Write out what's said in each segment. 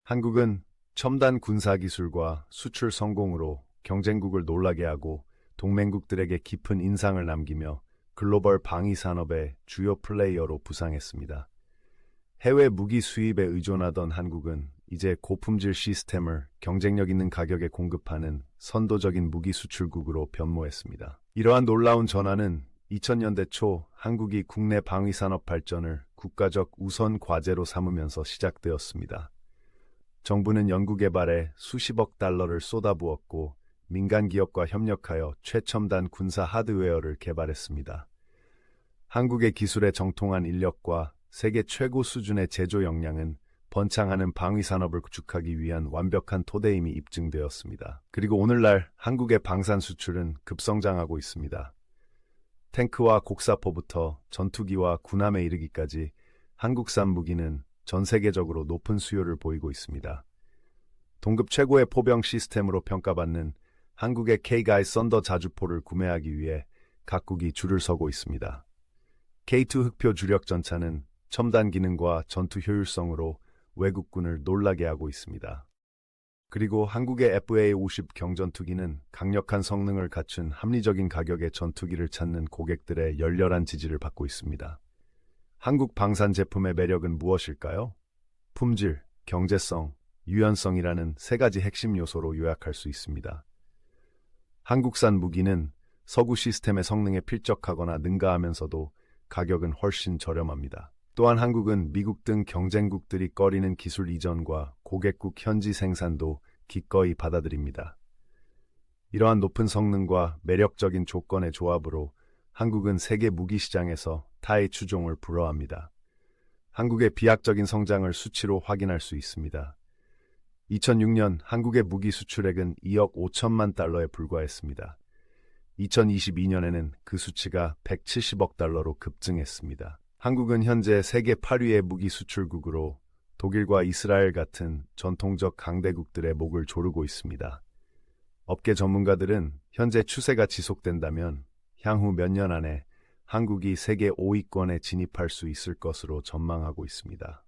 한국은 첨단 군사기술과 수출 성공으로 경쟁국을 놀라게 하고 동맹국들에게 깊은 인상을 남기며 글로벌 방위 산업의 주요 플레이어로 부상했습니다. 해외 무기 수입에 의존하던 한국은 이제 고품질 시스템을 경쟁력 있는 가격에 공급하는 선도적인 무기 수출국으로 변모했습니다. 이러한 놀라운 전환은 2000년대 초 한국이 국내 방위 산업 발전을 국가적 우선 과제로 삼으면서 시작되었습니다. 정부는 연구개발에 수십억 달러를 쏟아부었고 민간 기업과 협력하여 최첨단 군사 하드웨어를 개발했습니다. 한국의 기술에 정통한 인력과 세계 최고 수준의 제조 역량은 번창하는 방위 산업을 구축하기 위한 완벽한 토대임이 입증되었습니다. 그리고 오늘날 한국의 방산 수출은 급성장하고 있습니다. 탱크와 곡사포부터 전투기와 군함에 이르기까지 한국산 무기는 전 세계적으로 높은 수요를 보이고 있습니다. 동급 최고의 포병 시스템으로 평가받는 한국의 K가이 썬더 자주포를 구매하기 위해 각국이 줄을 서고 있습니다. K2 흑표 주력 전차는 첨단 기능과 전투 효율성으로 외국군을 놀라게 하고 있습니다. 그리고 한국의 FA-50 경전투기는 강력한 성능을 갖춘 합리적인 가격의 전투기를 찾는 고객들의 열렬한 지지를 받고 있습니다. 한국 방산 제품의 매력은 무엇일까요? 품질, 경제성, 유연성이라는 세 가지 핵심 요소로 요약할 수 있습니다. 한국산 무기는 서구 시스템의 성능에 필적하거나 능가하면서도 가격은 훨씬 저렴합니다. 또한 한국은 미국 등 경쟁국들이 꺼리는 기술 이전과 고객국 현지 생산도 기꺼이 받아들입니다. 이러한 높은 성능과 매력적인 조건의 조합으로 한국은 세계 무기 시장에서 타의 추종을 불허합니다. 한국의 비약적인 성장을 수치로 확인할 수 있습니다. 2006년 한국의 무기 수출액은 2억 5천만 달러에 불과했습니다. 2022년에는 그 수치가 170억 달러로 급증했습니다. 한국은 현재 세계 8위의 무기 수출국으로 독일과 이스라엘 같은 전통적 강대국들의 목을 조르고 있습니다. 업계 전문가들은 현재 추세가 지속된다면 향후 몇 년 안에 한국이 세계 5위권에 진입할 수 있을 것으로 전망하고 있습니다.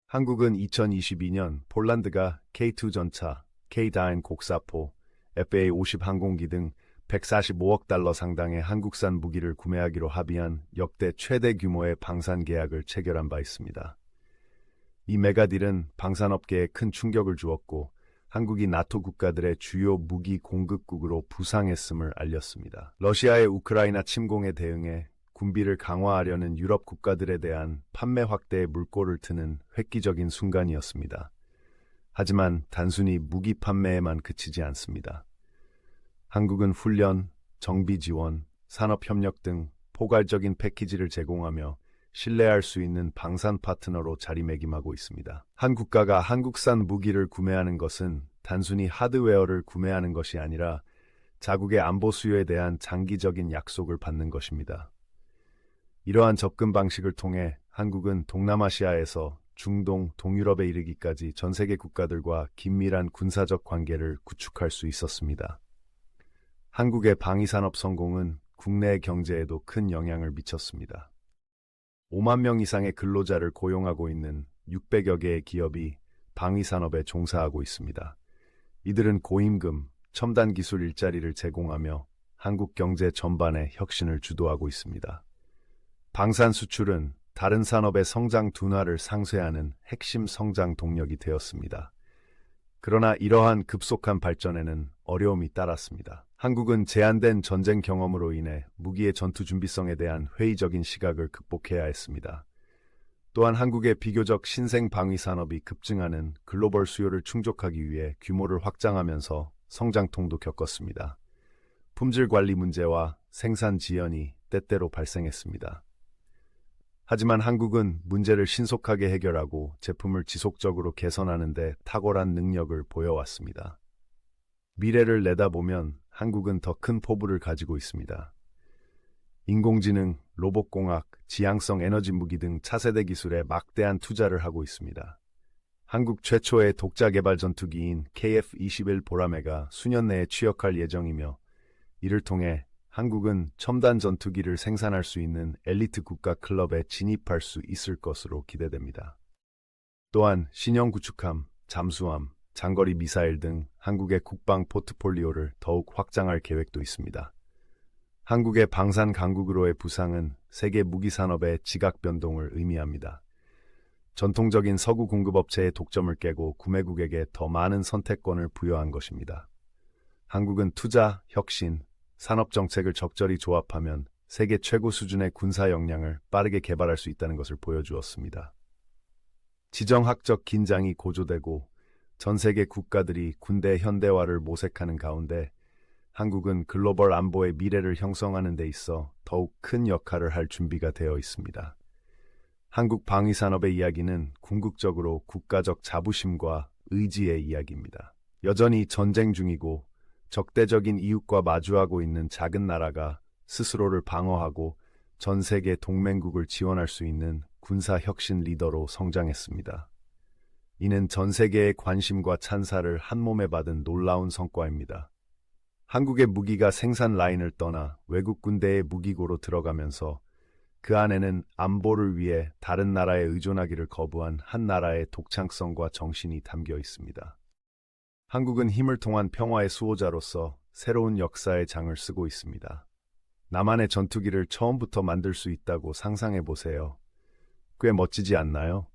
한국은 2022년 폴란드가 K2 전차, K9 곡사포, FA-50 항공기 등 145억 달러 상당의 한국산 무기를 구매하기로 합의한 역대 최대 규모의 방산 계약을 체결한 바 있습니다. 이 메가딜은 방산업계에 큰 충격을 주었고 한국이 나토 국가들의 주요 무기 공급국으로 부상했음을 알렸습니다. 러시아의 우크라이나 침공에 대응해 군비를 강화하려는 유럽 국가들에 대한 판매 확대에 물꼬를 트는 획기적인 순간이었습니다. 하지만 단순히 무기 판매에만 그치지 않습니다. 한국은 훈련, 정비 지원, 산업협력 등 포괄적인 패키지를 제공하며 신뢰할 수 있는 방산 파트너로 자리매김하고 있습니다. 한 국가가 한국산 무기를 구매하는 것은 단순히 하드웨어를 구매하는 것이 아니라 자국의 안보 수요에 대한 장기적인 약속을 받는 것입니다. 이러한 접근 방식을 통해 한국은 동남아시아에서 중동, 동유럽에 이르기까지 전 세계 국가들과 긴밀한 군사적 관계를 구축할 수 있었습니다. 한국의 방위산업 성공은 국내 경제에도 큰 영향을 미쳤습니다. 5만 명 이상의 근로자를 고용하고 있는 600여 개의 기업이 방위산업에 종사하고 있습니다. 이들은 고임금, 첨단 기술 일자리를 제공하며 한국 경제 전반의 혁신을 주도하고 있습니다. 방산 수출은 다른 산업의 성장 둔화를 상쇄하는 핵심 성장 동력이 되었습니다. 그러나 이러한 급속한 발전에는 어려움이 따랐습니다. 한국은 제한된 전쟁 경험으로 인해 무기의 전투 준비성에 대한 회의적인 시각을 극복해야 했습니다. 또한 한국의 비교적 신생 방위 산업이 급증하는 글로벌 수요를 충족하기 위해 규모를 확장하면서 성장통도 겪었습니다. 품질 관리 문제와 생산 지연이 때때로 발생했습니다. 하지만 한국은 문제를 신속하게 해결하고 제품을 지속적으로 개선하는 데 탁월한 능력을 보여왔습니다. 미래를 내다보면 한국은 더 큰 포부를 가지고 있습니다. 인공지능, 로봇공학, 지향성 에너지 무기 등 차세대 기술에 막대한 투자를 하고 있습니다. 한국 최초의 독자 개발 전투기인 KF-21 보라매가 수년 내에 취역할 예정이며 이를 통해 한국은 첨단 전투기를 생산할 수 있는 엘리트 국가 클럽에 진입할 수 있을 것으로 기대됩니다. 또한 신형 구축함, 잠수함, 장거리 미사일 등 한국의 국방 포트폴리오를 더욱 확장할 계획도 있습니다. 한국의 방산 강국으로의 부상은 세계 무기 산업의 지각 변동을 의미합니다. 전통적인 서구 공급업체의 독점을 깨고 구매국에게 더 많은 선택권을 부여한 것입니다. 한국은 투자, 혁신, 산업 정책을 적절히 조합하면 세계 최고 수준의 군사 역량을 빠르게 개발할 수 있다는 것을 보여주었습니다. 지정학적 긴장이 고조되고 전 세계 국가들이 군대 현대화를 모색하는 가운데 한국은 글로벌 안보의 미래를 형성하는 데 있어 더욱 큰 역할을 할 준비가 되어 있습니다. 한국 방위산업의 이야기는 궁극적으로 국가적 자부심과 의지의 이야기입니다. 여전히 전쟁 중이고 적대적인 이웃과 마주하고 있는 작은 나라가 스스로를 방어하고 전 세계 동맹국을 지원할 수 있는 군사혁신 리더로 성장했습니다. 이는 전 세계의 관심과 찬사를 한몸에 받은 놀라운 성과입니다. 한국의 무기가 생산 라인을 떠나 외국 군대의 무기고로 들어가면서 그 안에는 안보를 위해 다른 나라에 의존하기를 거부한 한 나라의 독창성과 정신이 담겨 있습니다. 한국은 힘을 통한 평화의 수호자로서 새로운 역사의 장을 쓰고 있습니다. 나만의 전투기를 처음부터 만들 수 있다고 상상해 보세요. 꽤 멋지지 않나요?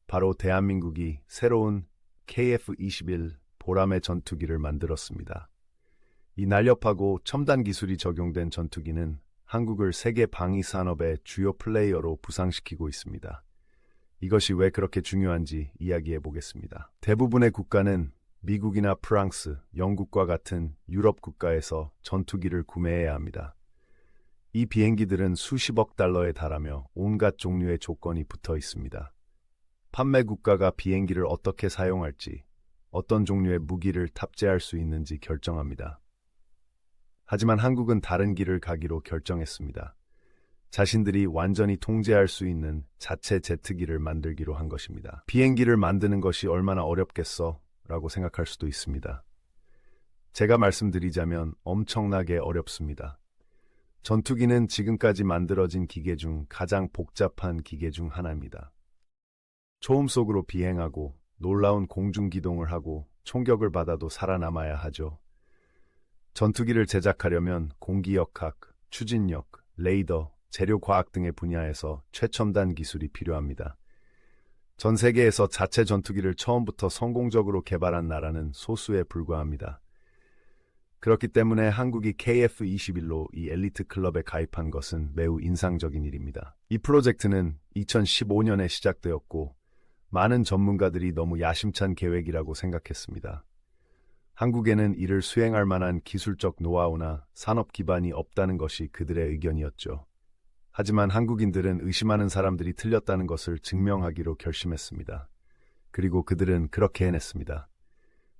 바로 대한민국이 새로운 KF-21 보람의 전투기를 만들었습니다. 이 날렵하고 첨단 기술이 적용된 전투기는 한국을 세계 방위 산업의 주요 플레이어로 부상시키고 있습니다. 이것이 왜 그렇게 중요한지 이야기해 보겠습니다. 대부분의 국가는 미국이나 프랑스, 영국과 같은 유럽 국가에서 전투기를 구매해야 합니다. 이 비행기들은 수십억 달러에 달하며 온갖 종류의 조건이 붙어 있습니다. 판매 국가가 비행기를 어떻게 사용할지, 어떤 종류의 무기를 탑재할 수 있는지 결정합니다. 하지만 한국은 다른 길을 가기로 결정했습니다. 자신들이 완전히 통제할 수 있는 자체 제트기를 만들기로 한 것입니다. 비행기를 만드는 것이 얼마나 어렵겠어? 라고 생각할 수도 있습니다. 제가 말씀드리자면 엄청나게 어렵습니다. 전투기는 지금까지 만들어진 기계 중 가장 복잡한 기계 중 하나입니다. 초음 속으로 비행하고 놀라운 공중 기동을 하고 총격을 받아도 살아남아야 하죠. 전투기를 제작하려면 공기역학, 추진력, 레이더, 재료과학 등의 분야에서 최첨단 기술이 필요합니다. 전 세계에서 자체 전투기를 처음부터 성공적으로 개발한 나라는 소수에 불과합니다. 그렇기 때문에 한국이 KF-21로 이 엘리트 클럽에 가입한 것은 매우 인상적인 일입니다. 이 프로젝트는 2015년에 시작되었고 많은 전문가들이 너무 야심찬 계획이라고 생각했습니다. 한국에는 이를 수행할 만한 기술적 노하우나 산업 기반이 없다는 것이 그들의 의견이었죠. 하지만 한국인들은 의심하는 사람들이 틀렸다는 것을 증명하기로 결심했습니다. 그리고 그들은 그렇게 해냈습니다.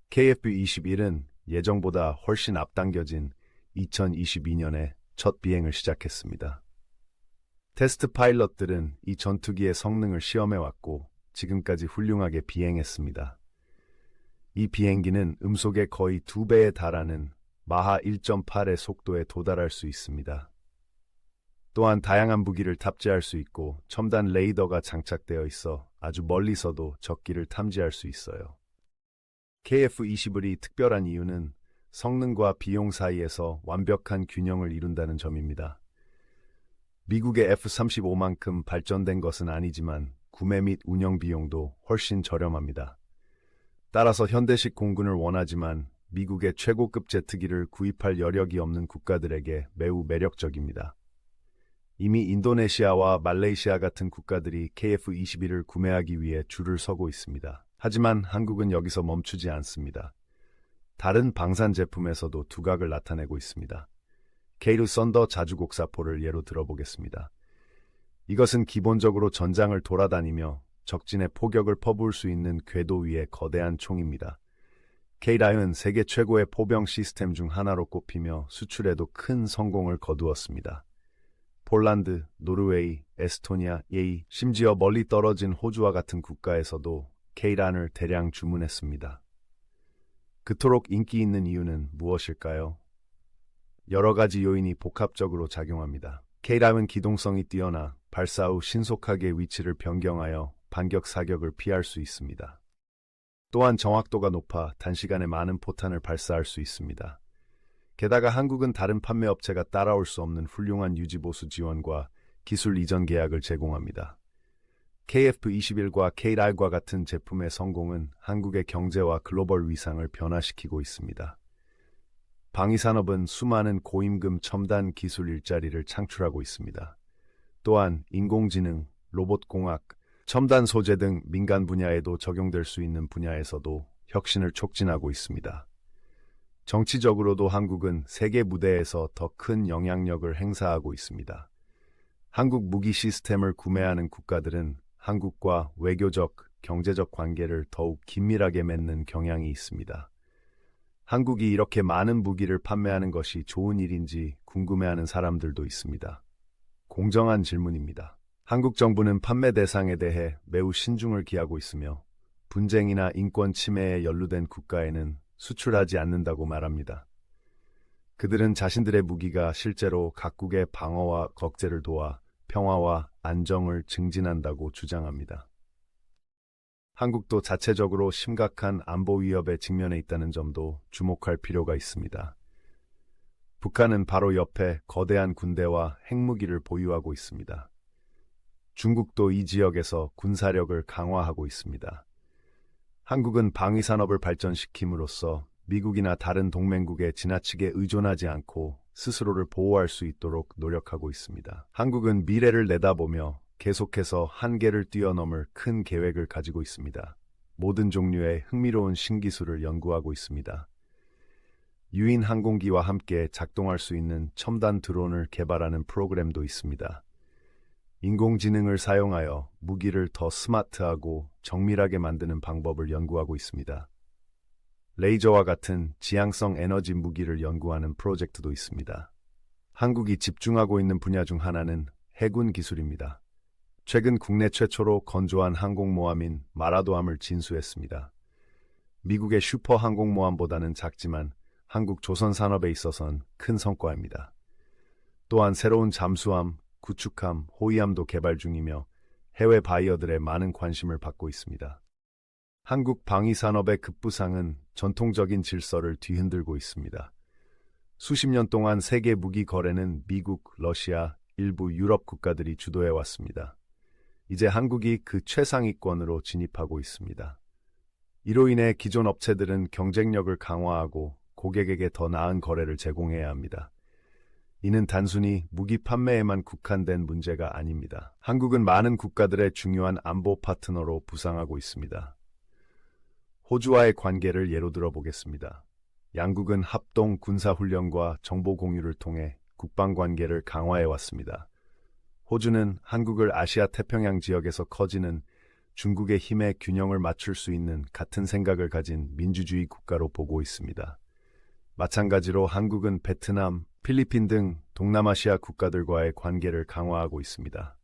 KF-21은 예정보다 훨씬 앞당겨진 2022년에 첫 비행을 시작했습니다. 테스트 파일럿들은 이 전투기의 성능을 시험해왔고 지금까지 훌륭하게 비행했습니다. 이 비행기는 음속의 거의 2배에 달하는 마하 1.8의 속도에 도달할 수 있습니다. 또한 다양한 무기를 탑재할 수 있고 첨단 레이더가 장착되어 있어 아주 멀리서도 적기를 탐지할 수 있어요. KF-21이 특별한 이유는 성능과 비용 사이에서 완벽한 균형을 이룬다는 점입니다. 미국의 F-35만큼 발전된 것은 아니지만 구매 및 운영 비용도 훨씬 저렴합니다. 따라서 현대식 공군을 원하지만 미국의 최고급 제트기를 구입할 여력이 없는 국가들에게 매우 매력적입니다. 이미 인도네시아와 말레이시아 같은 국가들이 KF-21을 구매하기 위해 줄을 서고 있습니다. 하지만 한국은 여기서 멈추지 않습니다. 다른 방산 제품에서도 두각을 나타내고 있습니다. 케이루 썬더 자주곡사포를 예로 들어보겠습니다. 이것은 기본적으로 전장을 돌아다니며 적진의 포격을 퍼부을 수 있는 궤도 위의 거대한 총입니다. K-9은 세계 최고의 포병 시스템 중 하나로 꼽히며 수출에도 큰 성공을 거두었습니다. 폴란드, 노르웨이, 에스토니아, 심지어 멀리 떨어진 호주와 같은 국가에서도 K-9을 대량 주문했습니다. 그토록 인기 있는 이유는 무엇일까요? 여러 가지 요인이 복합적으로 작용합니다. K-9은 기동성이 뛰어나 발사 후 신속하게 위치를 변경하여 반격 사격을 피할 수 있습니다. 또한 정확도가 높아 단시간에 많은 포탄을 발사할 수 있습니다. 게다가 한국은 다른 판매업체가 따라올 수 없는 훌륭한 유지보수 지원과 기술 이전 계약을 제공합니다. KF-21과 K-RAL과 같은 제품의 성공은 한국의 경제와 글로벌 위상을 변화시키고 있습니다. 방위산업은 수많은 고임금 첨단 기술 일자리를 창출하고 있습니다. 또한 인공지능, 로봇공학, 첨단 소재 등 민간 분야에도 적용될 수 있는 분야에서도 혁신을 촉진하고 있습니다. 정치적으로도 한국은 세계 무대에서 더 큰 영향력을 행사하고 있습니다. 한국 무기 시스템을 구매하는 국가들은 한국과 외교적, 경제적 관계를 더욱 긴밀하게 맺는 경향이 있습니다. 한국이 이렇게 많은 무기를 판매하는 것이 좋은 일인지 궁금해하는 사람들도 있습니다. 공정한 질문입니다. 한국 정부는 판매 대상에 대해 매우 신중을 기하고 있으며 분쟁이나 인권 침해에 연루된 국가에는 수출하지 않는다고 말합니다. 그들은 자신들의 무기가 실제로 각국의 방어와 억제를 도와 평화와 안정을 증진한다고 주장합니다. 한국도 자체적으로 심각한 안보 위협에 직면해 있다는 점도 주목할 필요가 있습니다. 북한은 바로 옆에 거대한 군대와 핵무기를 보유하고 있습니다. 중국도 이 지역에서 군사력을 강화하고 있습니다. 한국은 방위산업을 발전시킴으로써 미국이나 다른 동맹국에 지나치게 의존하지 않고 스스로를 보호할 수 있도록 노력하고 있습니다. 한국은 미래를 내다보며 계속해서 한계를 뛰어넘을 큰 계획을 가지고 있습니다. 모든 종류의 흥미로운 신기술을 연구하고 있습니다. 유인 항공기와 함께 작동할 수 있는 첨단 드론을 개발하는 프로그램도 있습니다. 인공지능을 사용하여 무기를 더 스마트하고 정밀하게 만드는 방법을 연구하고 있습니다. 레이저와 같은 지향성 에너지 무기를 연구하는 프로젝트도 있습니다. 한국이 집중하고 있는 분야 중 하나는 해군 기술입니다. 최근 국내 최초로 건조한 항공모함인 마라도함을 진수했습니다. 미국의 슈퍼 항공모함보다는 작지만 한국 조선 산업에 있어선 큰 성과입니다. 또한 새로운 잠수함, 구축함, 호위함도 개발 중이며 해외 바이어들의 많은 관심을 받고 있습니다. 한국 방위산업의 급부상은 전통적인 질서를 뒤흔들고 있습니다. 수십 년 동안 세계 무기 거래는 미국, 러시아, 일부 유럽 국가들이 주도해왔습니다. 이제 한국이 그 최상위권으로 진입하고 있습니다. 이로 인해 기존 업체들은 경쟁력을 강화하고 고객에게 더 나은 거래를 제공해야 합니다. 이는 단순히 무기 판매에만 국한된 문제가 아닙니다. 한국은 많은 국가들의 중요한 안보 파트너로 부상하고 있습니다. 호주와의 관계를 예로 들어보겠습니다. 양국은 합동 군사훈련과 정보 공유를 통해 국방관계를 강화해왔습니다. 호주는 한국을 아시아 태평양 지역에서 커지는 중국의 힘에 균형을 맞출 수 있는 같은 생각을 가진 민주주의 국가로 보고 있습니다. 마찬가지로 한국은 베트남, 필리핀 등 동남아시아 국가들과의 관계를 강화하고 있습니다.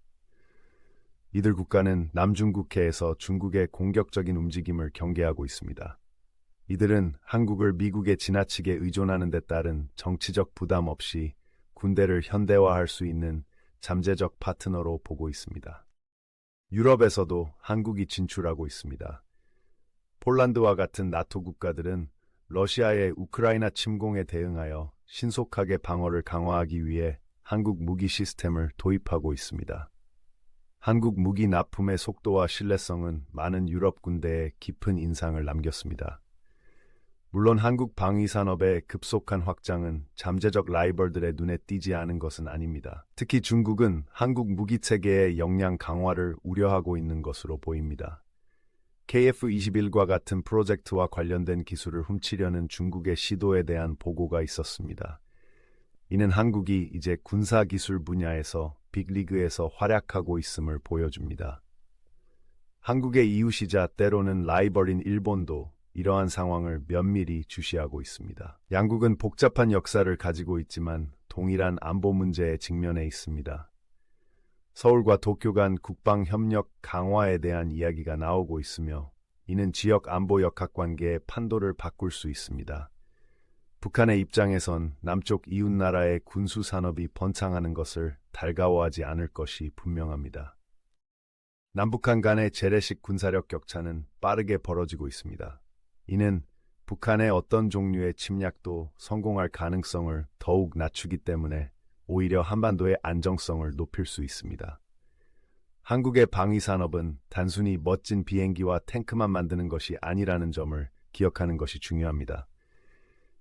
이들 국가는 남중국해에서 중국의 공격적인 움직임을 경계하고 있습니다. 이들은 한국을 미국에 지나치게 의존하는 데 따른 정치적 부담 없이 군대를 현대화할 수 있는 잠재적 파트너로 보고 있습니다. 유럽에서도 한국이 진출하고 있습니다. 폴란드와 같은 나토 국가들은 러시아의 우크라이나 침공에 대응하여 신속하게 방어를 강화하기 위해 한국 무기 시스템을 도입하고 있습니다. 한국 무기 납품의 속도와 신뢰성은 많은 유럽 군대에 깊은 인상을 남겼습니다. 물론 한국 방위산업의 급속한 확장은 잠재적 라이벌들의 눈에 띄지 않은 것은 아닙니다. 특히 중국은 한국 무기체계의 역량 강화를 우려하고 있는 것으로 보입니다. KF-21과 같은 프로젝트와 관련된 기술을 훔치려는 중국의 시도에 대한 보고가 있었습니다. 이는 한국이 이제 군사기술 분야에서 빅리그에서 활약하고 있음을 보여줍니다. 한국의 이웃이자 때로는 라이벌인 일본도 이러한 상황을 면밀히 주시하고 있습니다. 양국은 복잡한 역사를 가지고 있지만 동일한 안보 문제에 직면해 있습니다. 서울과 도쿄 간 국방협력 강화에 대한 이야기가 나오고 있으며 이는 지역 안보 역학관계의 판도를 바꿀 수 있습니다. 북한의 입장에선 남쪽 이웃나라의 군수산업이 번창하는 것을 달가워하지 않을 것이 분명합니다. 남북한 간의 재래식 군사력 격차는 빠르게 벌어지고 있습니다. 이는 북한의 어떤 종류의 침략도 성공할 가능성을 더욱 낮추기 때문에 오히려 한반도의 안정성을 높일 수 있습니다. 한국의 방위산업은 단순히 멋진 비행기와 탱크만 만드는 것이 아니라는 점을 기억하는 것이 중요합니다.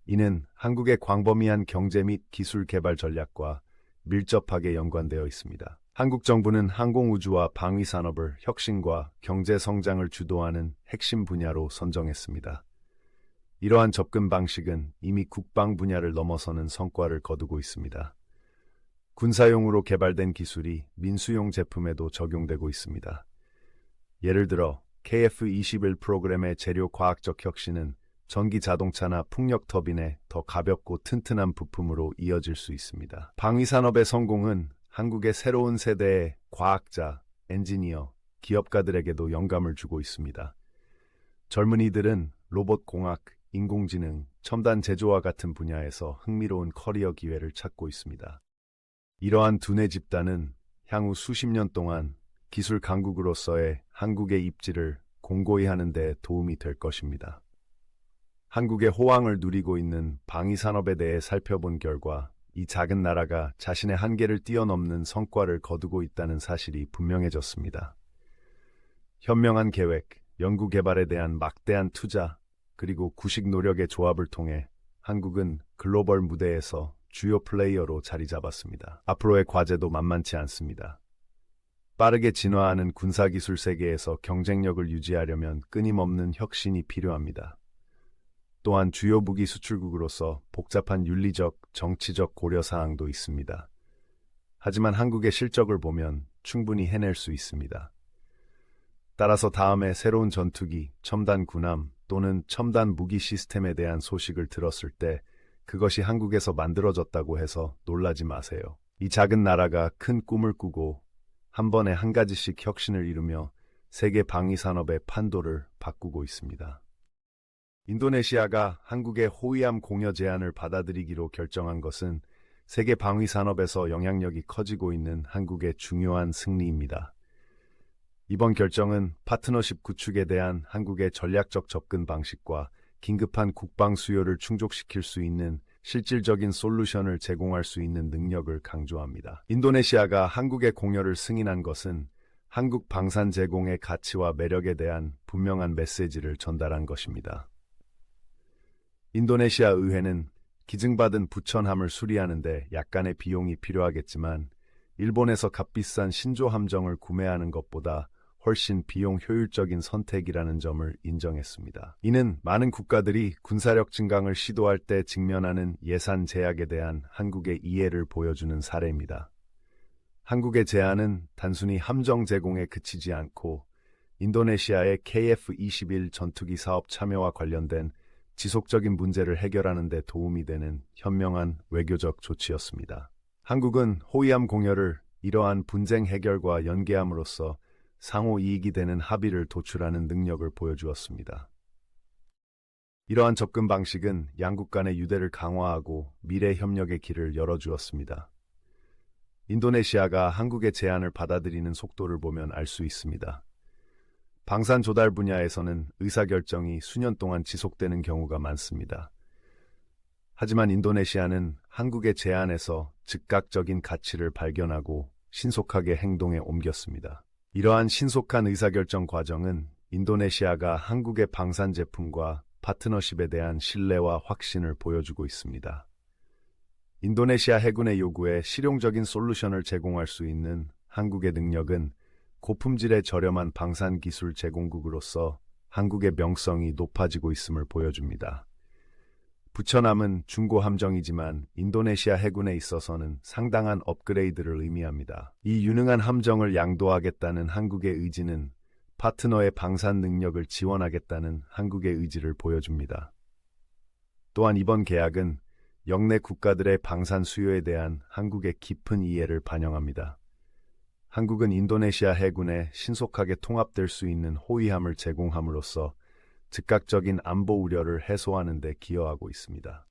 이는 한국의 광범위한 경제 및 기술 개발 전략과 밀접하게 연관되어 있습니다. 한국 정부는 항공우주와 방위산업을 혁신과 경제 성장을 주도하는 핵심 분야로 선정했습니다. 이러한 접근 방식은 이미 국방 분야를 넘어서는 성과를 거두고 있습니다. 군사용으로 개발된 기술이 민수용 제품에도 적용되고 있습니다. 예를 들어 KF-21 프로그램의 재료 과학적 혁신은 전기 자동차나 풍력 터빈의 더 가볍고 튼튼한 부품으로 이어질 수 있습니다. 방위산업의 성공은 한국의 새로운 세대의 과학자, 엔지니어, 기업가들에게도 영감을 주고 있습니다. 젊은이들은 로봇공학, 인공지능, 첨단 제조와 같은 분야에서 흥미로운 커리어 기회를 찾고 있습니다. 이러한 두뇌 집단은 향후 수십 년 동안 기술 강국으로서의 한국의 입지를 공고히 하는 데 도움이 될 것입니다. 한국의 호황을 누리고 있는 방위산업에 대해 살펴본 결과 이 작은 나라가 자신의 한계를 뛰어넘는 성과를 거두고 있다는 사실이 분명해졌습니다. 현명한 계획, 연구개발에 대한 막대한 투자, 그리고 구식 노력의 조합을 통해 한국은 글로벌 무대에서 주요 플레이어로 자리 잡았습니다. 앞으로의 과제도 만만치 않습니다. 빠르게 진화하는 군사기술 세계에서 경쟁력을 유지하려면 끊임없는 혁신이 필요합니다. 또한 주요 무기 수출국으로서 복잡한 윤리적, 정치적 고려사항도 있습니다. 하지만 한국의 실적을 보면 충분히 해낼 수 있습니다. 따라서 다음에 새로운 전투기, 첨단 군함 또는 첨단 무기 시스템에 대한 소식을 들었을 때 그것이 한국에서 만들어졌다고 해서 놀라지 마세요. 이 작은 나라가 큰 꿈을 꾸고 한 번에 한 가지씩 혁신을 이루며 세계 방위산업의 판도를 바꾸고 있습니다. 인도네시아가 한국의 호위함 공여 제안을 받아들이기로 결정한 것은 세계 방위산업에서 영향력이 커지고 있는 한국의 중요한 승리입니다. 이번 결정은 파트너십 구축에 대한 한국의 전략적 접근 방식과 긴급한 국방 수요를 충족시킬 수 있는 실질적인 솔루션을 제공할 수 있는 능력을 강조합니다. 인도네시아가 한국의 공여를 승인한 것은 한국 방산 제공의 가치와 매력에 대한 분명한 메시지를 전달한 것입니다. 인도네시아 의회는 기증받은 부천함을 수리하는 데 약간의 비용이 필요하겠지만 일본에서 값비싼 신조 함정을 구매하는 것보다 훨씬 비용 효율적인 선택이라는 점을 인정했습니다. 이는 많은 국가들이 군사력 증강을 시도할 때 직면하는 예산 제약에 대한 한국의 이해를 보여주는 사례입니다. 한국의 제안은 단순히 함정 제공에 그치지 않고 인도네시아의 KF-21 전투기 사업 참여와 관련된 지속적인 문제를 해결하는 데 도움이 되는 현명한 외교적 조치였습니다. 한국은 호위함 공여를 이러한 분쟁 해결과 연계함으로써 상호 이익이 되는 합의를 도출하는 능력을 보여주었습니다. 이러한 접근 방식은 양국 간의 유대를 강화하고 미래 협력의 길을 열어주었습니다. 인도네시아가 한국의 제안을 받아들이는 속도를 보면 알 수 있습니다. 방산 조달 분야에서는 의사결정이 수년 동안 지속되는 경우가 많습니다. 하지만 인도네시아는 한국의 제안에서 즉각적인 가치를 발견하고 신속하게 행동에 옮겼습니다. 이러한 신속한 의사결정 과정은 인도네시아가 한국의 방산 제품과 파트너십에 대한 신뢰와 확신을 보여주고 있습니다. 인도네시아 해군의 요구에 실용적인 솔루션을 제공할 수 있는 한국의 능력은 고품질의 저렴한 방산 기술 제공국으로서 한국의 명성이 높아지고 있음을 보여줍니다. 부천함은 중고 함정이지만 인도네시아 해군에 있어서는 상당한 업그레이드를 의미합니다. 이 유능한 함정을 양도하겠다는 한국의 의지는 파트너의 방산 능력을 지원하겠다는 한국의 의지를 보여줍니다. 또한 이번 계약은 역내 국가들의 방산 수요에 대한 한국의 깊은 이해를 반영합니다. 한국은 인도네시아 해군에 신속하게 통합될 수 있는 호위함을 제공함으로써 즉각적인 안보 우려를 해소하는 데 기여하고 있습니다.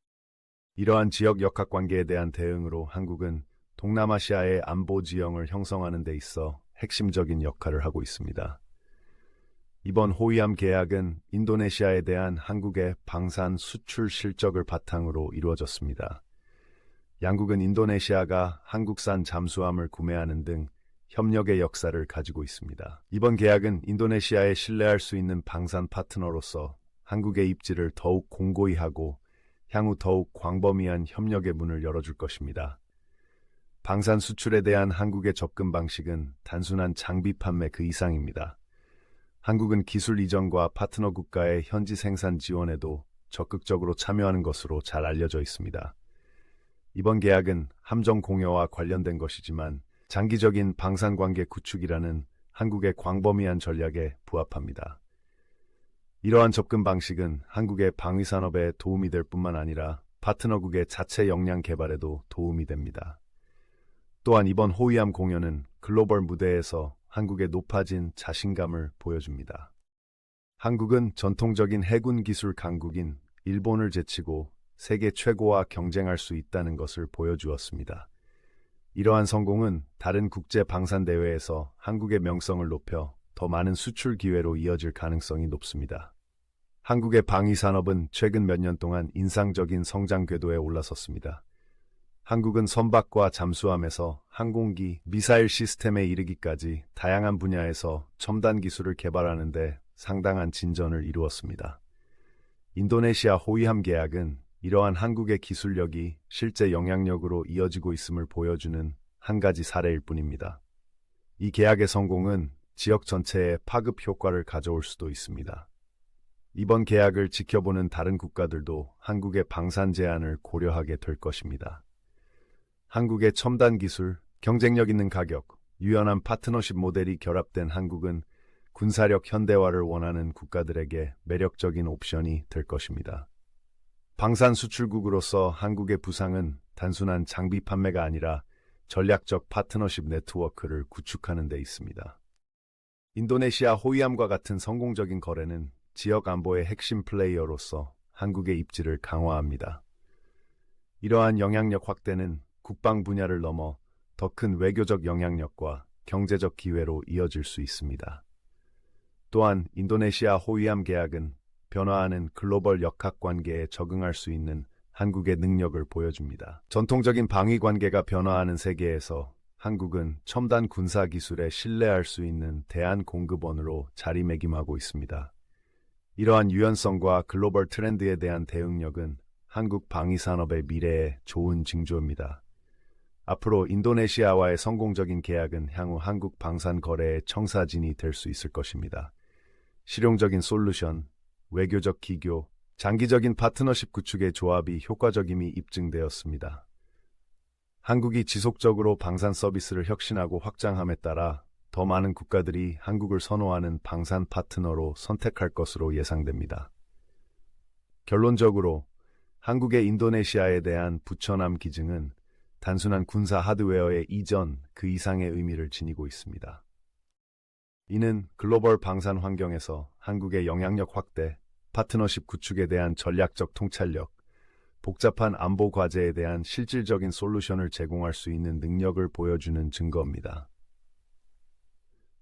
이러한 지역 역학관계에 대한 대응으로 한국은 동남아시아의 안보 지형을 형성하는 데 있어 핵심적인 역할을 하고 있습니다. 이번 호위함 계약은 인도네시아에 대한 한국의 방산 수출 실적을 바탕으로 이루어졌습니다. 양국은 인도네시아가 한국산 잠수함을 구매하는 등 협력의 역사를 가지고 있습니다. 이번 계약은 인도네시아에 신뢰할 수 있는 방산 파트너로서 한국의 입지를 더욱 공고히 하고 향후 더욱 광범위한 협력의 문을 열어줄 것입니다. 방산 수출에 대한 한국의 접근 방식은 단순한 장비 판매 그 이상입니다. 한국은 기술 이전과 파트너 국가의 현지 생산 지원에도 적극적으로 참여하는 것으로 잘 알려져 있습니다. 이번 계약은 함정 공여와 관련된 것이지만 장기적인 방산 관계 구축이라는 한국의 광범위한 전략에 부합합니다. 이러한 접근 방식은 한국의 방위 산업에 도움이 될 뿐만 아니라 파트너국의 자체 역량 개발에도 도움이 됩니다. 또한 이번 호위함 공여는 글로벌 무대에서 한국의 높아진 자신감을 보여줍니다. 한국은 전통적인 해군 기술 강국인 일본을 제치고 세계 최고와 경쟁할 수 있다는 것을 보여주었습니다. 이러한 성공은 다른 국제 방산 대회에서 한국의 명성을 높여 더 많은 수출 기회로 이어질 가능성이 높습니다. 한국의 방위 산업은 최근 몇 년 동안 인상적인 성장 궤도에 올라섰습니다. 한국은 선박과 잠수함에서 항공기, 미사일 시스템에 이르기까지 다양한 분야에서 첨단 기술을 개발하는 데 상당한 진전을 이루었습니다. 인도네시아 호위함 계약은 이러한 한국의 기술력이 실제 영향력으로 이어지고 있음을 보여주는 한 가지 사례일 뿐입니다. 이 계약의 성공은 지역 전체에 파급 효과를 가져올 수도 있습니다. 이번 계약을 지켜보는 다른 국가들도 한국의 방산 제한을 고려하게 될 것입니다. 한국의 첨단 기술, 경쟁력 있는 가격, 유연한 파트너십 모델이 결합된 한국은 군사력 현대화를 원하는 국가들에게 매력적인 옵션이 될 것입니다. 방산 수출국으로서 한국의 부상은 단순한 장비 판매가 아니라 전략적 파트너십 네트워크를 구축하는 데 있습니다. 인도네시아 호위함과 같은 성공적인 거래는 지역 안보의 핵심 플레이어로서 한국의 입지를 강화합니다. 이러한 영향력 확대는 국방 분야를 넘어 더 큰 외교적 영향력과 경제적 기회로 이어질 수 있습니다. 또한 인도네시아 호위함 계약은 변화하는 글로벌 역학 관계에 적응할 수 있는 한국의 능력을 보여줍니다. 전통적인 방위 관계가 변화하는 세계에서 한국은 첨단 군사 기술에 신뢰할 수 있는 대안 공급원으로 자리매김하고 있습니다. 이러한 유연성과 글로벌 트렌드에 대한 대응력은 한국 방위 산업의 미래에 좋은 징조입니다. 앞으로 인도네시아와의 성공적인 계약은 향후 한국 방산 거래의 청사진이 될 수 있을 것입니다. 실용적인 솔루션, 외교적 기교, 장기적인 파트너십 구축의 조합이 효과적임이 입증되었습니다. 한국이 지속적으로 방산 서비스를 혁신하고 확장함에 따라 더 많은 국가들이 한국을 선호하는 방산 파트너로 선택할 것으로 예상됩니다. 결론적으로 한국의 인도네시아에 대한 부처남 기증은 단순한 군사 하드웨어의 이전 그 이상의 의미를 지니고 있습니다. 이는 글로벌 방산 환경에서 한국의 영향력 확대, 파트너십 구축에 대한 전략적 통찰력, 복잡한 안보 과제에 대한 실질적인 솔루션을 제공할 수 있는 능력을 보여주는 증거입니다.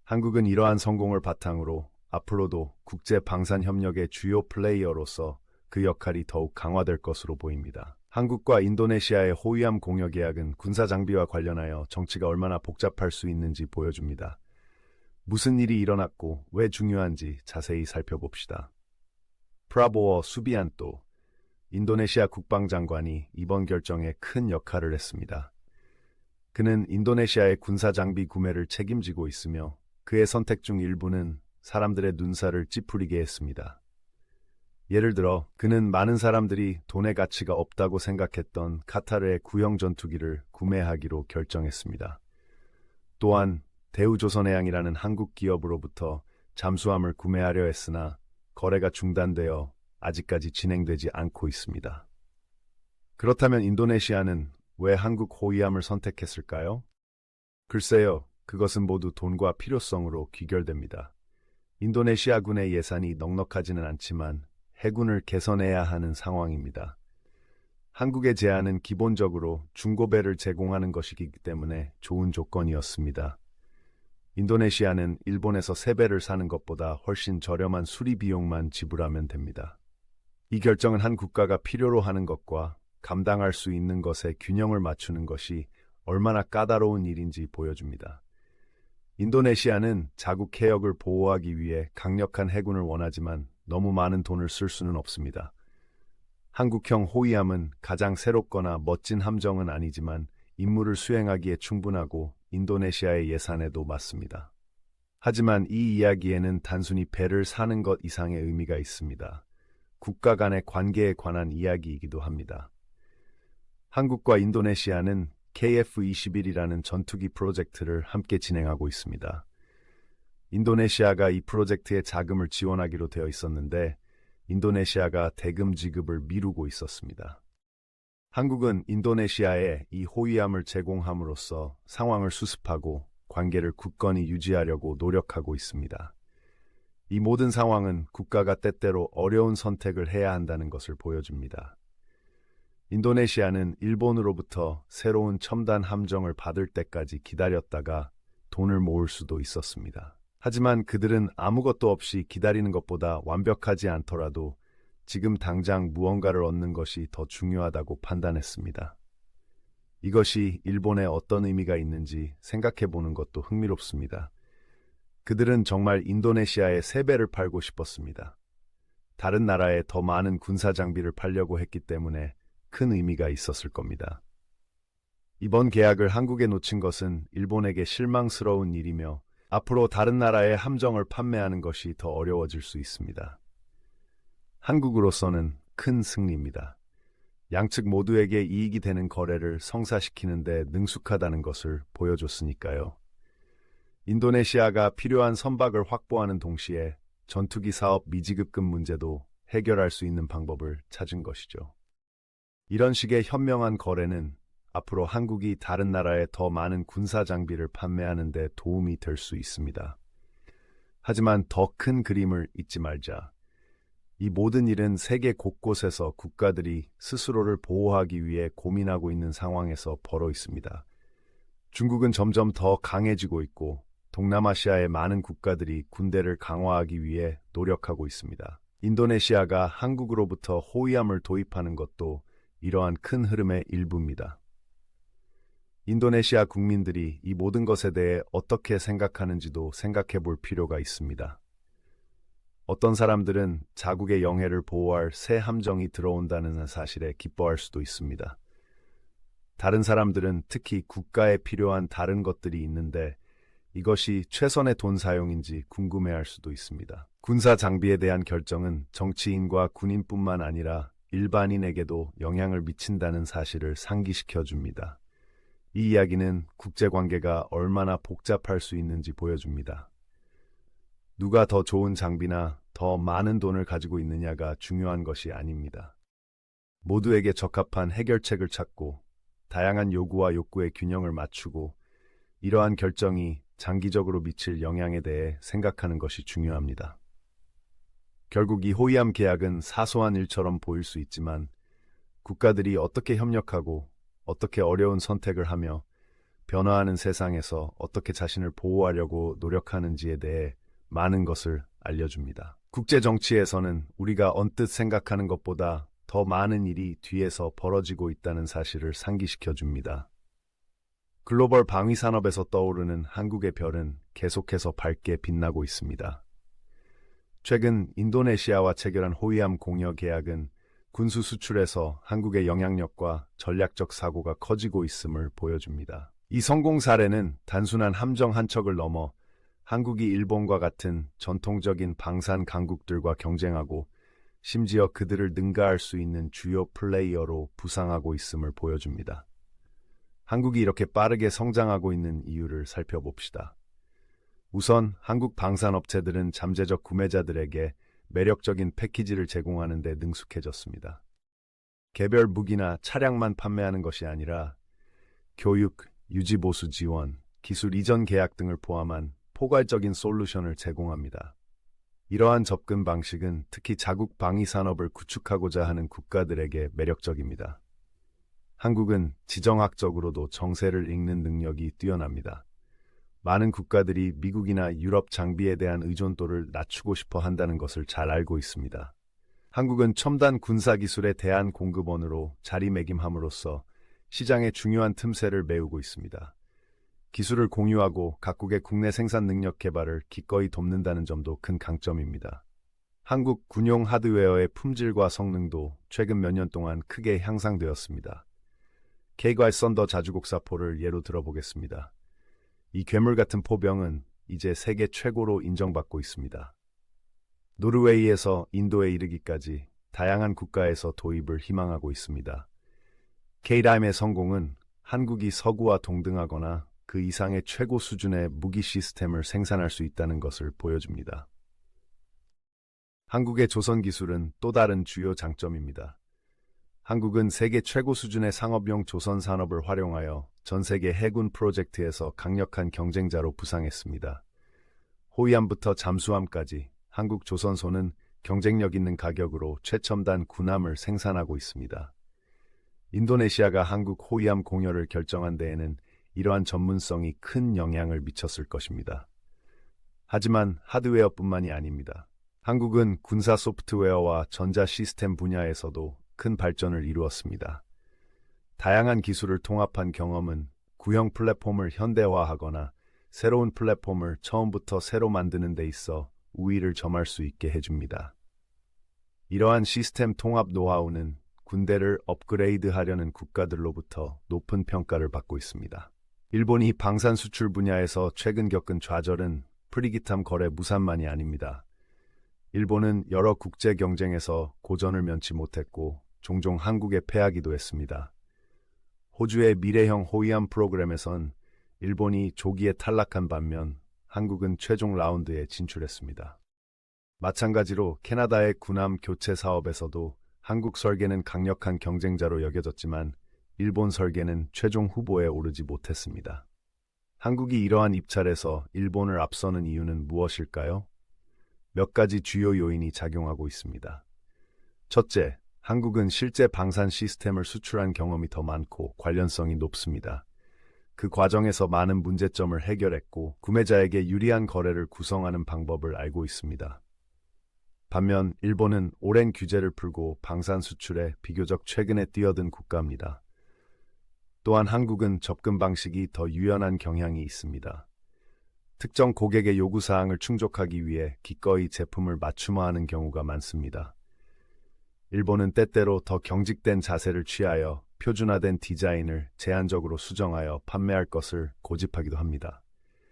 한국은 이러한 성공을 바탕으로 앞으로도 국제 방산 협력의 주요 플레이어로서 그 역할이 더욱 강화될 것으로 보입니다. 한국과 인도네시아의 호위함 공여 계약은 군사 장비와 관련하여 정치가 얼마나 복잡할 수 있는지 보여줍니다. 무슨 일이 일어났고 왜 중요한지 자세히 살펴봅시다. 프라보어 수비안토, 인도네시아 국방장관이 이번 결정에 큰 역할을 했습니다. 그는 인도네시아의 군사 장비 구매를 책임지고 있으며 그의 선택 중 일부는 사람들의 눈살을 찌푸리게 했습니다. 예를 들어 그는 많은 사람들이 돈의 가치가 없다고 생각했던 카타르의 구형 전투기를 구매하기로 결정했습니다. 또한 대우조선해양이라는 한국 기업으로부터 잠수함을 구매하려 했으나 거래가 중단되어 아직까지 진행되지 않고 있습니다. 그렇다면 인도네시아는 왜 한국 호위함을 선택했을까요? 글쎄요, 그것은 모두 돈과 필요성으로 귀결됩니다. 인도네시아군의 예산이 넉넉하지는 않지만 해군을 개선해야 하는 상황입니다. 한국의 제안은 기본적으로 중고배를 제공하는 것이기 때문에 좋은 조건이었습니다. 인도네시아는 일본에서 3배를 사는 것보다 훨씬 저렴한 수리 비용만 지불하면 됩니다. 이 결정은 한 국가가 필요로 하는 것과 감당할 수 있는 것의 균형을 맞추는 것이 얼마나 까다로운 일인지 보여줍니다. 인도네시아는 자국 해역을 보호하기 위해 강력한 해군을 원하지만 너무 많은 돈을 쓸 수는 없습니다. 한국형 호위함은 가장 새롭거나 멋진 함정은 아니지만 임무를 수행하기에 충분하고 인도네시아의 예산에도 맞습니다. 하지만 이 이야기에는 단순히 배를 사는 것 이상의 의미가 있습니다. 국가 간의 관계에 관한 이야기이기도 합니다. 한국과 인도네시아는 KF-21이라는 전투기 프로젝트를 함께 진행하고 있습니다. 인도네시아가 이 프로젝트에 자금을 지원하기로 되어 있었는데 인도네시아가 대금 지급을 미루고 있었습니다. 한국은 인도네시아에 이 호위함을 제공함으로써 상황을 수습하고 관계를 굳건히 유지하려고 노력하고 있습니다. 이 모든 상황은 국가가 때때로 어려운 선택을 해야 한다는 것을 보여줍니다. 인도네시아는 일본으로부터 새로운 첨단 함정을 받을 때까지 기다렸다가 돈을 모을 수도 있었습니다. 하지만 그들은 아무것도 없이 기다리는 것보다 완벽하지 않더라도 지금 당장 무언가를 얻는 것이 더 중요하다고 판단했습니다. 이것이 일본에 어떤 의미가 있는지 생각해 보는 것도 흥미롭습니다. 그들은 정말 인도네시아에 3배를 팔고 싶었습니다. 다른 나라에 더 많은 군사 장비를 팔려고 했기 때문에 큰 의미가 있었을 겁니다. 이번 계약을 한국에 놓친 것은 일본에게 실망스러운 일이며 앞으로 다른 나라에 함정을 판매하는 것이 더 어려워질 수 있습니다. 한국으로서는 큰 승리입니다. 양측 모두에게 이익이 되는 거래를 성사시키는 데 능숙하다는 것을 보여줬으니까요. 인도네시아가 필요한 선박을 확보하는 동시에 전투기 사업 미지급금 문제도 해결할 수 있는 방법을 찾은 것이죠. 이런 식의 현명한 거래는 앞으로 한국이 다른 나라에 더 많은 군사 장비를 판매하는 데 도움이 될 수 있습니다. 하지만 더 큰 그림을 잊지 말자. 이 모든 일은 세계 곳곳에서 국가들이 스스로를 보호하기 위해 고민하고 있는 상황에서 벌어 있습니다. 중국은 점점 더 강해지고 있고 동남아시아의 많은 국가들이 군대를 강화하기 위해 노력하고 있습니다. 인도네시아가 한국으로부터 호위함을 도입하는 것도 이러한 큰 흐름의 일부입니다. 인도네시아 국민들이 이 모든 것에 대해 어떻게 생각하는지도 생각해 볼 필요가 있습니다. 어떤 사람들은 자국의 영해를 보호할 새 함정이 들어온다는 사실에 기뻐할 수도 있습니다. 다른 사람들은 특히 국가에 필요한 다른 것들이 있는데 이것이 최선의 돈 사용인지 궁금해할 수도 있습니다. 군사 장비에 대한 결정은 정치인과 군인뿐만 아니라 일반인에게도 영향을 미친다는 사실을 상기시켜 줍니다. 이 이야기는 국제관계가 얼마나 복잡할 수 있는지 보여줍니다. 누가 더 좋은 장비나 더 많은 돈을 가지고 있느냐가 중요한 것이 아닙니다. 모두에게 적합한 해결책을 찾고 다양한 요구와 욕구의 균형을 맞추고 이러한 결정이 장기적으로 미칠 영향에 대해 생각하는 것이 중요합니다. 결국 이 호위함 계약은 사소한 일처럼 보일 수 있지만 국가들이 어떻게 협력하고 어떻게 어려운 선택을 하며 변화하는 세상에서 어떻게 자신을 보호하려고 노력하는지에 대해 많은 것을 알려줍니다. 국제 정치에서는 우리가 언뜻 생각하는 것보다 더 많은 일이 뒤에서 벌어지고 있다는 사실을 상기시켜 줍니다. 글로벌 방위 산업에서 떠오르는 한국의 별은 계속해서 밝게 빛나고 있습니다. 최근 인도네시아와 체결한 호위함 공여 계약은 군수 수출에서 한국의 영향력과 전략적 사고가 커지고 있음을 보여줍니다. 이 성공 사례는 단순한 함정 한 척을 넘어 한국이 일본과 같은 전통적인 방산 강국들과 경쟁하고 심지어 그들을 능가할 수 있는 주요 플레이어로 부상하고 있음을 보여줍니다. 한국이 이렇게 빠르게 성장하고 있는 이유를 살펴봅시다. 우선 한국 방산업체들은 잠재적 구매자들에게 매력적인 패키지를 제공하는 데 능숙해졌습니다. 개별 무기나 차량만 판매하는 것이 아니라 교육, 유지보수 지원, 기술 이전 계약 등을 포함한 포괄적인 솔루션을 제공합니다. 이러한 접근 방식은 특히 자국 방위 산업을 구축하고자 하는 국가들에게 매력적입니다. 한국은 지정학적으로도 정세를 읽는 능력이 뛰어납니다. 많은 국가들이 미국이나 유럽 장비에 대한 의존도를 낮추고 싶어 한다는 것을 잘 알고 있습니다. 한국은 첨단 군사기술의 대한 공급원으로 자리매김함으로써 시장의 중요한 틈새를 메우고 있습니다. 기술을 공유하고 각국의 국내 생산 능력 개발을 기꺼이 돕는다는 점도 큰 강점입니다. 한국 군용 하드웨어의 품질과 성능도 최근 몇 년 동안 크게 향상되었습니다. K괄 썬더 자주곡사포를 예로 들어보겠습니다. 이 괴물 같은 포병은 이제 세계 최고로 인정받고 있습니다. 노르웨이에서 인도에 이르기까지 다양한 국가에서 도입을 희망하고 있습니다. K라임의 성공은 한국이 서구와 동등하거나 그 이상의 최고 수준의 무기 시스템을 생산할 수 있다는 것을 보여줍니다. 한국의 조선 기술은 또 다른 주요 장점입니다. 한국은 세계 최고 수준의 상업용 조선 산업을 활용하여 전 세계 해군 프로젝트에서 강력한 경쟁자로 부상했습니다. 호위함부터 잠수함까지 한국 조선소는 경쟁력 있는 가격으로 최첨단 군함을 생산하고 있습니다. 인도네시아가 한국 호위함 공여를 결정한 데에는 이러한 전문성이 큰 영향을 미쳤을 것입니다. 하지만 하드웨어뿐만이 아닙니다. 한국은 군사 소프트웨어와 전자 시스템 분야에서도 큰 발전을 이루었습니다. 다양한 기술을 통합한 경험은 구형 플랫폼을 현대화하거나 새로운 플랫폼을 처음부터 새로 만드는 데 있어 우위를 점할 수 있게 해줍니다. 이러한 시스템 통합 노하우는 군대를 업그레이드하려는 국가들로부터 높은 평가를 받고 있습니다. 일본이 방산 수출 분야에서 최근 겪은 좌절은 프리기탐 거래 무산만이 아닙니다. 일본은 여러 국제 경쟁에서 고전을 면치 못했고 종종 한국에 패하기도 했습니다. 호주의 미래형 호위함 프로그램에선 일본이 조기에 탈락한 반면 한국은 최종 라운드에 진출했습니다. 마찬가지로 캐나다의 군함 교체 사업에서도 한국 설계는 강력한 경쟁자로 여겨졌지만 일본 설계는 최종 후보에 오르지 못했습니다. 한국이 이러한 입찰에서 일본을 앞서는 이유는 무엇일까요? 몇 가지 주요 요인이 작용하고 있습니다. 첫째, 한국은 실제 방산 시스템을 수출한 경험이 더 많고 관련성이 높습니다. 그 과정에서 많은 문제점을 해결했고 구매자에게 유리한 거래를 구성하는 방법을 알고 있습니다. 반면 일본은 오랜 규제를 풀고 방산 수출에 비교적 최근에 뛰어든 국가입니다. 또한 한국은 접근 방식이 더 유연한 경향이 있습니다. 특정 고객의 요구사항을 충족하기 위해 기꺼이 제품을 맞춤화하는 경우가 많습니다. 일본은 때때로 더 경직된 자세를 취하여 표준화된 디자인을 제한적으로 수정하여 판매할 것을 고집하기도 합니다.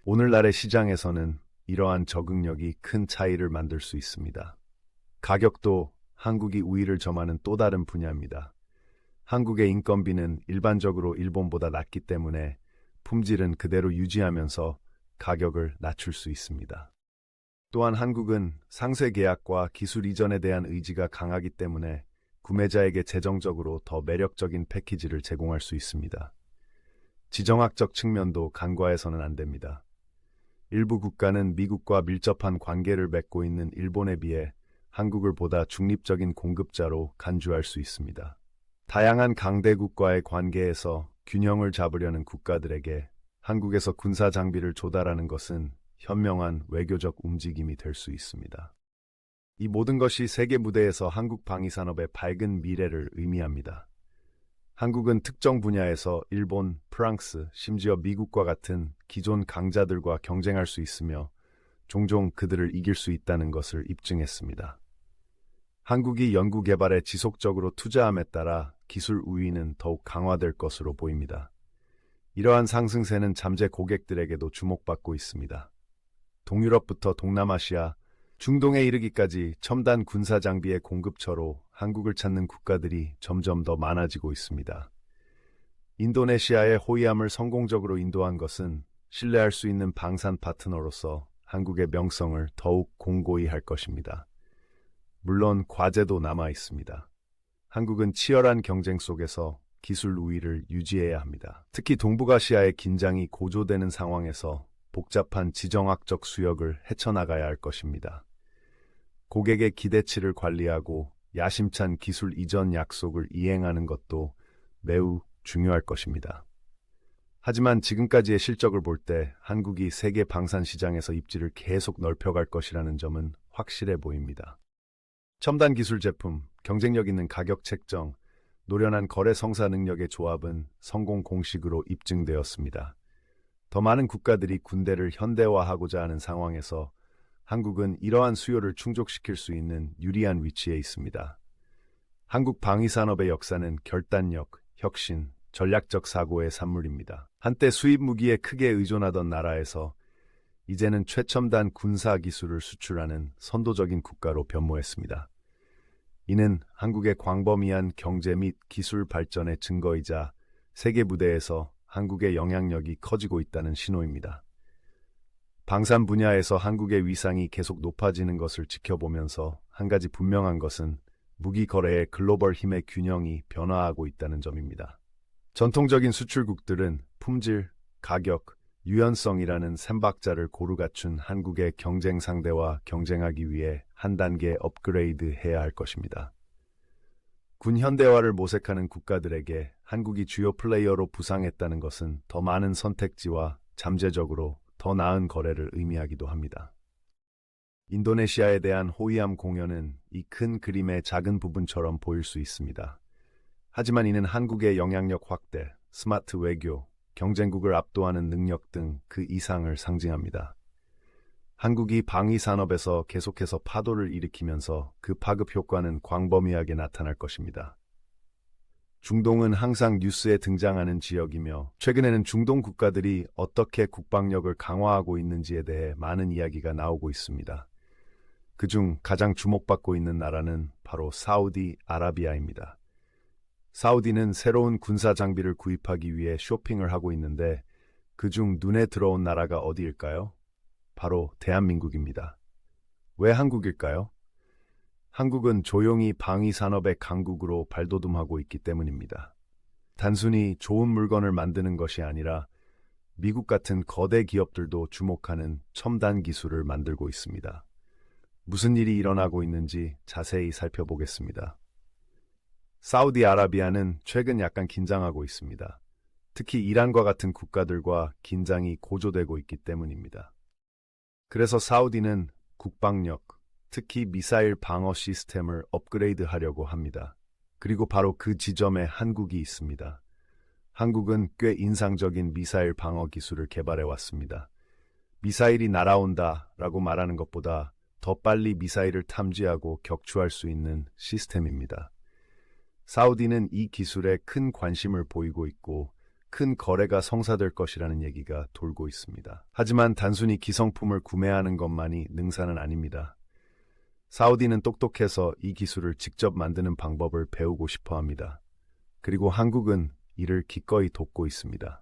오늘날의 시장에서는 이러한 적응력이 큰 차이를 만들 수 있습니다. 가격도 한국이 우위를 점하는 또 다른 분야입니다. 한국의 인건비는 일반적으로 일본보다 낮기 때문에 품질은 그대로 유지하면서 가격을 낮출 수 있습니다. 또한 한국은 상세 계약과 기술 이전에 대한 의지가 강하기 때문에 구매자에게 재정적으로 더 매력적인 패키지를 제공할 수 있습니다. 지정학적 측면도 간과해서는 안 됩니다. 일부 국가는 미국과 밀접한 관계를 맺고 있는 일본에 비해 한국을 보다 중립적인 공급자로 간주할 수 있습니다. 다양한 강대국과의 관계에서 균형을 잡으려는 국가들에게 한국에서 군사 장비를 조달하는 것은 현명한 외교적 움직임이 될 수 있습니다. 이 모든 것이 세계 무대에서 한국 방위산업의 밝은 미래를 의미합니다. 한국은 특정 분야에서 일본, 프랑스, 심지어 미국과 같은 기존 강자들과 경쟁할 수 있으며 종종 그들을 이길 수 있다는 것을 입증했습니다. 한국이 연구개발에 지속적으로 투자함에 따라 기술 우위는 더욱 강화될 것으로 보입니다. 이러한 상승세는 잠재 고객들에게도 주목받고 있습니다. 동유럽부터 동남아시아, 중동에 이르기까지 첨단 군사 장비의 공급처로 한국을 찾는 국가들이 점점 더 많아지고 있습니다. 인도네시아의 호위함을 성공적으로 인도한 것은 신뢰할 수 있는 방산 파트너로서 한국의 명성을 더욱 공고히 할 것입니다. 물론 과제도 남아 있습니다. 한국은 치열한 경쟁 속에서 기술 우위를 유지해야 합니다. 특히 동북아시아의 긴장이 고조되는 상황에서 복잡한 지정학적 수역을 헤쳐나가야 할 것입니다. 고객의 기대치를 관리하고 야심찬 기술 이전 약속을 이행하는 것도 매우 중요할 것입니다. 하지만 지금까지의 실적을 볼 때 한국이 세계 방산 시장에서 입지를 계속 넓혀갈 것이라는 점은 확실해 보입니다. 첨단 기술 제품, 경쟁력 있는 가격 책정, 노련한 거래 성사 능력의 조합은 성공 공식으로 입증되었습니다. 더 많은 국가들이 군대를 현대화하고자 하는 상황에서 한국은 이러한 수요를 충족시킬 수 있는 유리한 위치에 있습니다. 한국 방위산업의 역사는 결단력, 혁신, 전략적 사고의 산물입니다. 한때 수입 무기에 크게 의존하던 나라에서 이제는 최첨단 군사 기술을 수출하는 선도적인 국가로 변모했습니다. 이는 한국의 광범위한 경제 및 기술 발전의 증거이자 세계 무대에서 한국의 영향력이 커지고 있다는 신호입니다. 방산 분야에서 한국의 위상이 계속 높아지는 것을 지켜보면서 한 가지 분명한 것은 무기 거래의 글로벌 힘의 균형이 변화하고 있다는 점입니다. 전통적인 수출국들은 품질, 가격, 유연성이라는 3박자를 고루 갖춘 한국의 경쟁 상대와 경쟁하기 위해 한 단계 업그레이드 해야 할 것입니다. 군 현대화를 모색하는 국가들에게 한국이 주요 플레이어로 부상했다는 것은 더 많은 선택지와 잠재적으로 더 나은 거래를 의미하기도 합니다. 인도네시아에 대한 호위함 공여는 이 큰 그림의 작은 부분처럼 보일 수 있습니다. 하지만 이는 한국의 영향력 확대, 스마트 외교, 경쟁국을 압도하는 능력 등 그 이상을 상징합니다. 한국이 방위 산업에서 계속해서 파도를 일으키면서 그 파급 효과는 광범위하게 나타날 것입니다. 중동은 항상 뉴스에 등장하는 지역이며 최근에는 중동 국가들이 어떻게 국방력을 강화하고 있는지에 대해 많은 이야기가 나오고 있습니다. 그중 가장 주목받고 있는 나라는 바로 사우디아라비아입니다. 사우디는 새로운 군사 장비를 구입하기 위해 쇼핑을 하고 있는데 그중 눈에 들어온 나라가 어디일까요? 바로 대한민국입니다. 왜 한국일까요? 한국은 조용히 방위 산업의 강국으로 발돋움하고 있기 때문입니다. 단순히 좋은 물건을 만드는 것이 아니라 미국 같은 거대 기업들도 주목하는 첨단 기술을 만들고 있습니다. 무슨 일이 일어나고 있는지 자세히 살펴보겠습니다. 사우디아라비아는 최근 약간 긴장하고 있습니다. 특히 이란과 같은 국가들과 긴장이 고조되고 있기 때문입니다. 그래서 사우디는 국방력, 특히 미사일 방어 시스템을 업그레이드하려고 합니다. 그리고 바로 그 지점에 한국이 있습니다. 한국은 꽤 인상적인 미사일 방어 기술을 개발해 왔습니다. 미사일이 날아온다라고 말하는 것보다 더 빨리 미사일을 탐지하고 격추할 수 있는 시스템입니다. 사우디는 이 기술에 큰 관심을 보이고 있고 큰 거래가 성사될 것이라는 얘기가 돌고 있습니다. 하지만 단순히 기성품을 구매하는 것만이 능사는 아닙니다. 사우디는 똑똑해서 이 기술을 직접 만드는 방법을 배우고 싶어 합니다. 그리고 한국은 이를 기꺼이 돕고 있습니다.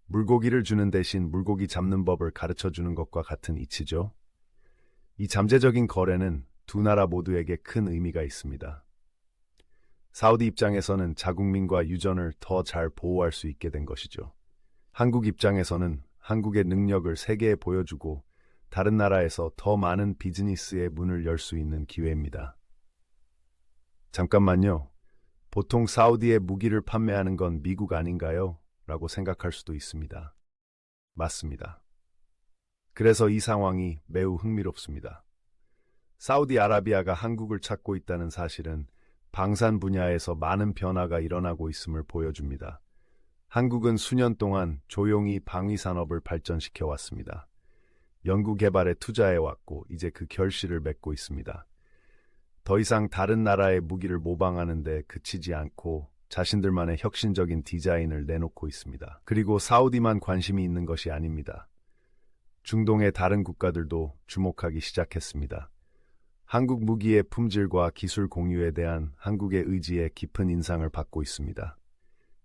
물고기를 주는 대신 물고기 잡는 법을 가르쳐 주는 것과 같은 이치죠. 이 잠재적인 거래는 두 나라 모두에게 큰 의미가 있습니다. 사우디 입장에서는 자국민과 유전을 더 잘 보호할 수 있게 된 것이죠. 한국 입장에서는 한국의 능력을 세계에 보여주고 다른 나라에서 더 많은 비즈니스의 문을 열 수 있는 기회입니다. 잠깐만요. 보통 사우디에 무기를 판매하는 건 미국 아닌가요? 라고 생각할 수도 있습니다. 맞습니다. 그래서 이 상황이 매우 흥미롭습니다. 사우디아라비아가 한국을 찾고 있다는 사실은 방산 분야에서 많은 변화가 일어나고 있음을 보여줍니다. 한국은 수년 동안 조용히 방위 산업을 발전시켜 왔습니다. 연구개발에 투자해왔고 이제 그 결실을 맺고 있습니다. 더 이상 다른 나라의 무기를 모방하는 데 그치지 않고 자신들만의 혁신적인 디자인을 내놓고 있습니다. 그리고 사우디만 관심이 있는 것이 아닙니다. 중동의 다른 국가들도 주목하기 시작했습니다. 한국 무기의 품질과 기술 공유에 대한 한국의 의지에 깊은 인상을 받고 있습니다.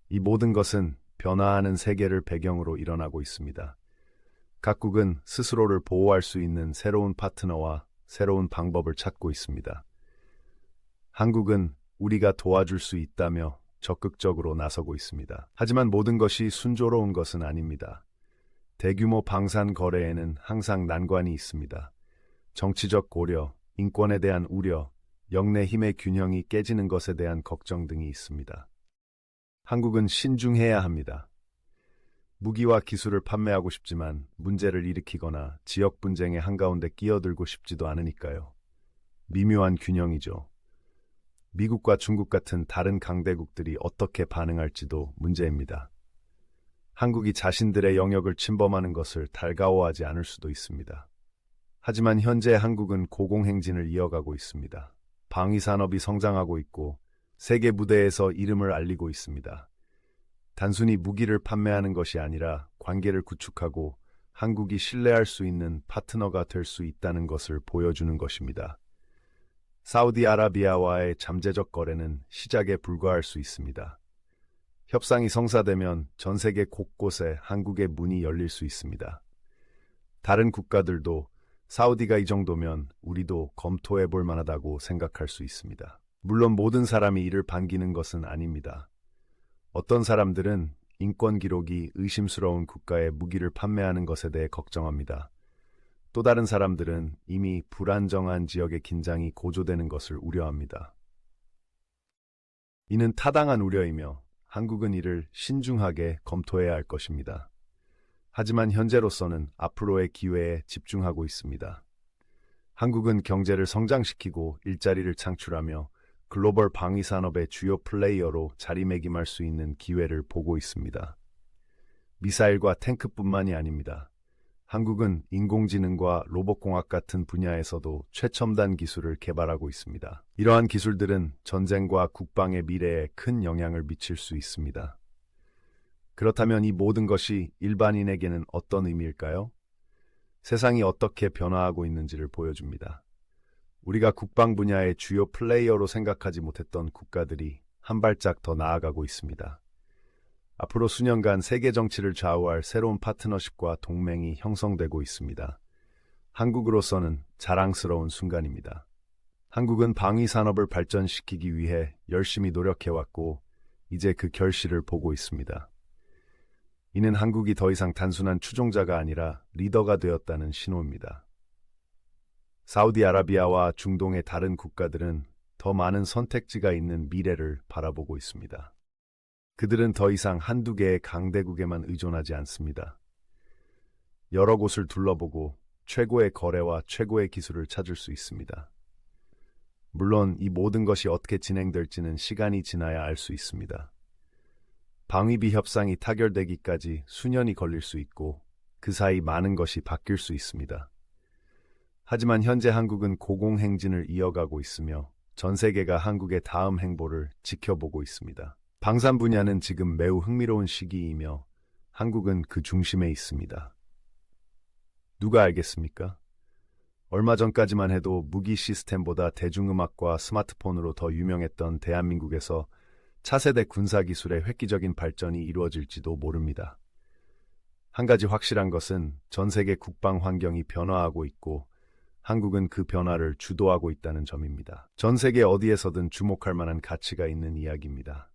이 모든 것은 변화하는 세계를 배경으로 일어나고 있습니다. 각국은 스스로를 보호할 수 있는 새로운 파트너와 새로운 방법을 찾고 있습니다. 한국은 우리가 도와줄 수 있다며 적극적으로 나서고 있습니다. 하지만 모든 것이 순조로운 것은 아닙니다. 대규모 방산 거래에는 항상 난관이 있습니다. 정치적 고려, 인권에 대한 우려, 영내 힘의 균형이 깨지는 것에 대한 걱정 등이 있습니다. 한국은 신중해야 합니다. 무기와 기술을 판매하고 싶지만 문제를 일으키거나 지역 분쟁의 한가운데 끼어들고 싶지도 않으니까요. 미묘한 균형이죠. 미국과 중국 같은 다른 강대국들이 어떻게 반응할지도 문제입니다. 한국이 자신들의 영역을 침범하는 것을 달가워하지 않을 수도 있습니다. 하지만 현재 한국은 고공행진을 이어가고 있습니다. 방위산업이 성장하고 있고 세계 무대에서 이름을 알리고 있습니다. 단순히 무기를 판매하는 것이 아니라 관계를 구축하고 한국이 신뢰할 수 있는 파트너가 될 수 있다는 것을 보여주는 것입니다. 사우디아라비아와의 잠재적 거래는 시작에 불과할 수 있습니다. 협상이 성사되면 전 세계 곳곳에 한국의 문이 열릴 수 있습니다. 다른 국가들도 사우디가 이 정도면 우리도 검토해 볼 만하다고 생각할 수 있습니다. 물론 모든 사람이 이를 반기는 것은 아닙니다. 어떤 사람들은 인권 기록이 의심스러운 국가에 무기를 판매하는 것에 대해 걱정합니다. 또 다른 사람들은 이미 불안정한 지역의 긴장이 고조되는 것을 우려합니다. 이는 타당한 우려이며 한국은 이를 신중하게 검토해야 할 것입니다. 하지만 현재로서는 앞으로의 기회에 집중하고 있습니다. 한국은 경제를 성장시키고 일자리를 창출하며 글로벌 방위산업의 주요 플레이어로 자리매김할 수 있는 기회를 보고 있습니다. 미사일과 탱크뿐만이 아닙니다. 한국은 인공지능과 로봇공학 같은 분야에서도 최첨단 기술을 개발하고 있습니다. 이러한 기술들은 전쟁과 국방의 미래에 큰 영향을 미칠 수 있습니다. 그렇다면 이 모든 것이 일반인에게는 어떤 의미일까요? 세상이 어떻게 변화하고 있는지를 보여줍니다. 우리가 국방 분야의 주요 플레이어로 생각하지 못했던 국가들이 한 발짝 더 나아가고 있습니다. 앞으로 수년간 세계 정치를 좌우할 새로운 파트너십과 동맹이 형성되고 있습니다. 한국으로서는 자랑스러운 순간입니다. 한국은 방위 산업을 발전시키기 위해 열심히 노력해왔고 이제 그 결실을 보고 있습니다. 이는 한국이 더 이상 단순한 추종자가 아니라 리더가 되었다는 신호입니다. 사우디아라비아와 중동의 다른 국가들은 더 많은 선택지가 있는 미래를 바라보고 있습니다. 그들은 더 이상 한두 개의 강대국에만 의존하지 않습니다. 여러 곳을 둘러보고 최고의 거래와 최고의 기술을 찾을 수 있습니다. 물론 이 모든 것이 어떻게 진행될지는 시간이 지나야 알 수 있습니다. 방위비 협상이 타결되기까지 수년이 걸릴 수 있고 그 사이 많은 것이 바뀔 수 있습니다. 하지만 현재 한국은 고공행진을 이어가고 있으며 전 세계가 한국의 다음 행보를 지켜보고 있습니다. 방산 분야는 지금 매우 흥미로운 시기이며 한국은 그 중심에 있습니다. 누가 알겠습니까? 얼마 전까지만 해도 무기 시스템보다 대중음악과 스마트폰으로 더 유명했던 대한민국에서 차세대 군사기술의 획기적인 발전이 이루어질지도 모릅니다. 한 가지 확실한 것은 전 세계 국방 환경이 변화하고 있고 한국은 그 변화를 주도하고 있다는 점입니다. 전 세계 어디에서든 주목할 만한 가치가 있는 이야기입니다.